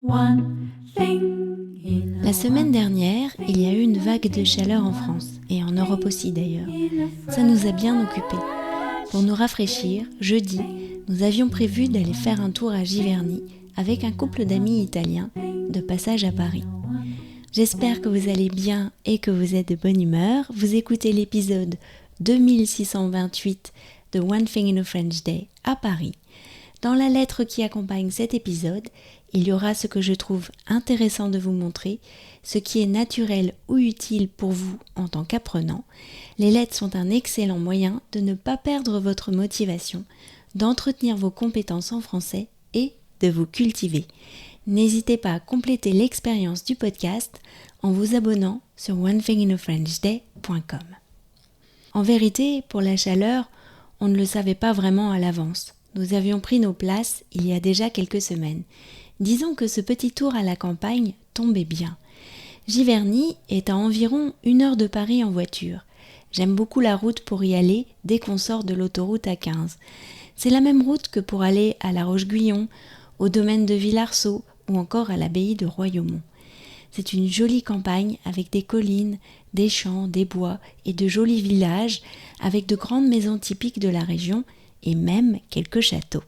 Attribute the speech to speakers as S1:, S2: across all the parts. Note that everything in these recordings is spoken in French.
S1: La semaine dernière, il y a eu une vague de chaleur en France, et en Europe aussi d'ailleurs. Ça nous a bien occupés. Pour nous rafraîchir, jeudi, nous avions prévu d'aller faire un tour à Giverny avec un couple d'amis italiens de passage à Paris. J'espère que vous allez bien et que vous êtes de bonne humeur. Vous écoutez l'épisode 2628 de One Thing in a French Day à Paris. Dans la lettre qui accompagne cet épisode, il y aura ce que je trouve intéressant de vous montrer, ce qui est naturel ou utile pour vous en tant qu'apprenant. Les lettres sont un excellent moyen de ne pas perdre votre motivation, d'entretenir vos compétences en français et de vous cultiver. N'hésitez pas à compléter l'expérience du podcast en vous abonnant sur onethinginafrenchday.com. En vérité, pour la chaleur, on ne le savait pas vraiment à l'avance. Nous avions pris nos places il y a déjà quelques semaines. Disons que ce petit tour à la campagne tombait bien. Giverny est à environ 1 heure de Paris en voiture. J'aime beaucoup la route pour y aller dès qu'on sort de l'autoroute A15. C'est la même route que pour aller à La Roche-Guyon, au domaine de Villarceau ou encore à l'abbaye de Royaumont. C'est une jolie campagne avec des collines, des champs, des bois et de jolis villages avec de grandes maisons typiques de la région et même quelques châteaux.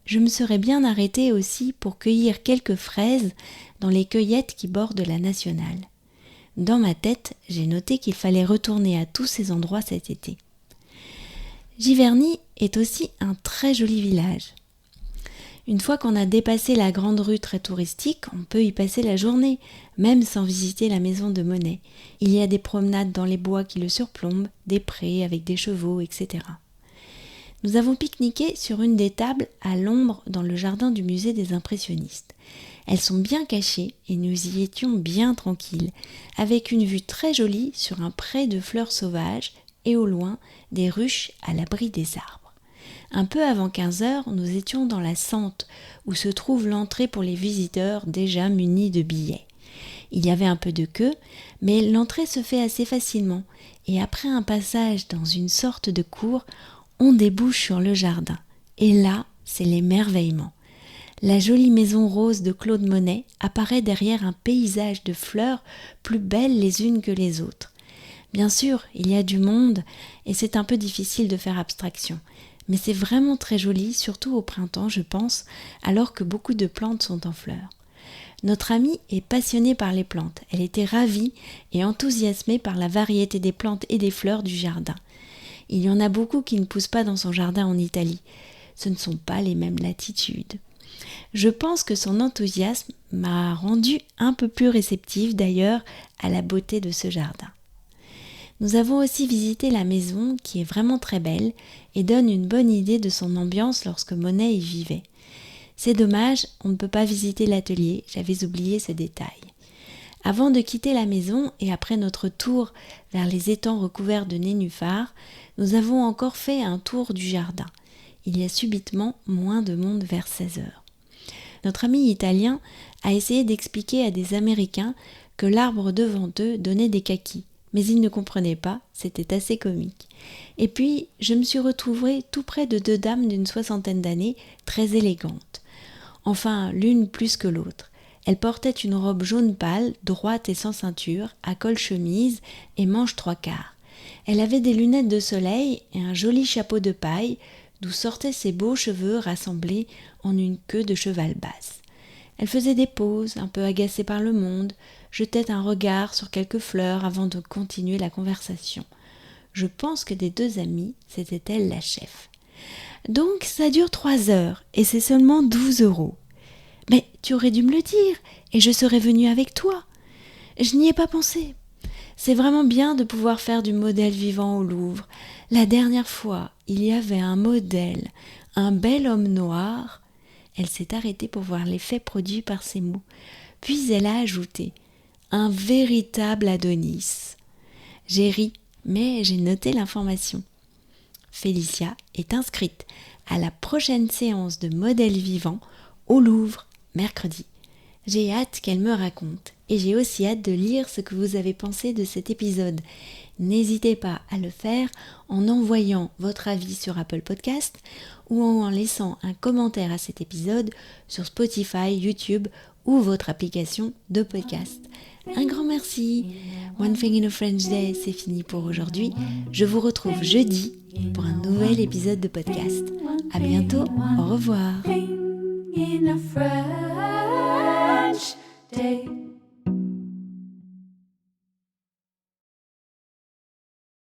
S1: Je me serais bien arrêtée aussi pour cueillir quelques fraises dans les cueillettes qui bordent la nationale. Dans ma tête, j'ai noté qu'il fallait retourner à tous ces endroits cet été. Giverny est aussi un très joli village. Une fois qu'on a dépassé la grande rue très touristique, on peut y passer la journée, même sans visiter la maison de Monet. Il y a des promenades dans les bois qui le surplombent, des prés avec des chevaux, etc. Nous avons pique-niqué sur une des tables à l'ombre dans le jardin du musée des impressionnistes. Elles sont bien cachées et nous y étions bien tranquilles, avec une vue très jolie sur un pré de fleurs sauvages et au loin des ruches à l'abri des arbres. Un peu avant 15 heures, nous étions dans la sente où se trouve l'entrée pour les visiteurs déjà munis de billets. Il y avait un peu de queue, mais l'entrée se fait assez facilement et après un passage dans une sorte de cour, on débouche sur le jardin. Et là, c'est l'émerveillement. La jolie maison rose de Claude Monet apparaît derrière un paysage de fleurs plus belles les unes que les autres. Bien sûr, il y a du monde et c'est un peu difficile de faire abstraction. Mais c'est vraiment très joli, surtout au printemps, je pense, alors que beaucoup de plantes sont en fleurs. Notre amie est passionnée par les plantes. Elle était ravie et enthousiasmée par la variété des plantes et des fleurs du jardin. Il y en a beaucoup qui ne poussent pas dans son jardin en Italie. Ce ne sont pas les mêmes latitudes. Je pense que son enthousiasme m'a rendue un peu plus réceptive d'ailleurs à la beauté de ce jardin. Nous avons aussi visité la maison qui est vraiment très belle et donne une bonne idée de son ambiance lorsque Monet y vivait. C'est dommage, on ne peut pas visiter l'atelier, j'avais oublié ce détail. Avant de quitter la maison et après notre tour vers les étangs recouverts de nénuphars, nous avons encore fait un tour du jardin. Il y a subitement moins de monde vers 16 heures. Notre ami italien a essayé d'expliquer à des Américains que l'arbre devant eux donnait des kakis, mais ils ne comprenaient pas, c'était assez comique. Et puis, je me suis retrouvée tout près de 2 dames d'une 60aine d'années, très élégantes. Enfin, l'une plus que l'autre. Elle portait une robe jaune pâle, droite et sans ceinture, à col chemise et manches 3/4. Elle avait des lunettes de soleil et un joli chapeau de paille, d'où sortaient ses beaux cheveux rassemblés en une queue de cheval basse. Elle faisait des pauses, un peu agacée par le monde, jetait un regard sur quelques fleurs avant de continuer la conversation. Je pense que des 2 amies, c'était elle la chef. Donc ça dure 3 heures et c'est seulement 12 €. Mais tu aurais dû me le dire, et je serais venue avec toi. Je n'y ai pas pensé. C'est vraiment bien de pouvoir faire du modèle vivant au Louvre. La dernière fois, il y avait un modèle, un bel homme noir. Elle s'est arrêtée pour voir l'effet produit par ces mots. Puis elle a ajouté « un véritable Adonis ». J'ai ri, mais j'ai noté l'information. Félicia est inscrite à la prochaine séance de modèle vivant au Louvre, mercredi. J'ai hâte qu'elle me raconte et j'ai aussi hâte de lire ce que vous avez pensé de cet épisode. n'hésitez pas à le faire en envoyant votre avis sur Apple Podcast ou en laissant un commentaire à cet épisode sur Spotify, YouTube ou votre application de podcast. Un grand merci. One Thing in a French Day, c'est fini pour aujourd'hui. Je vous retrouve jeudi pour un nouvel épisode de podcast. À bientôt, au revoir.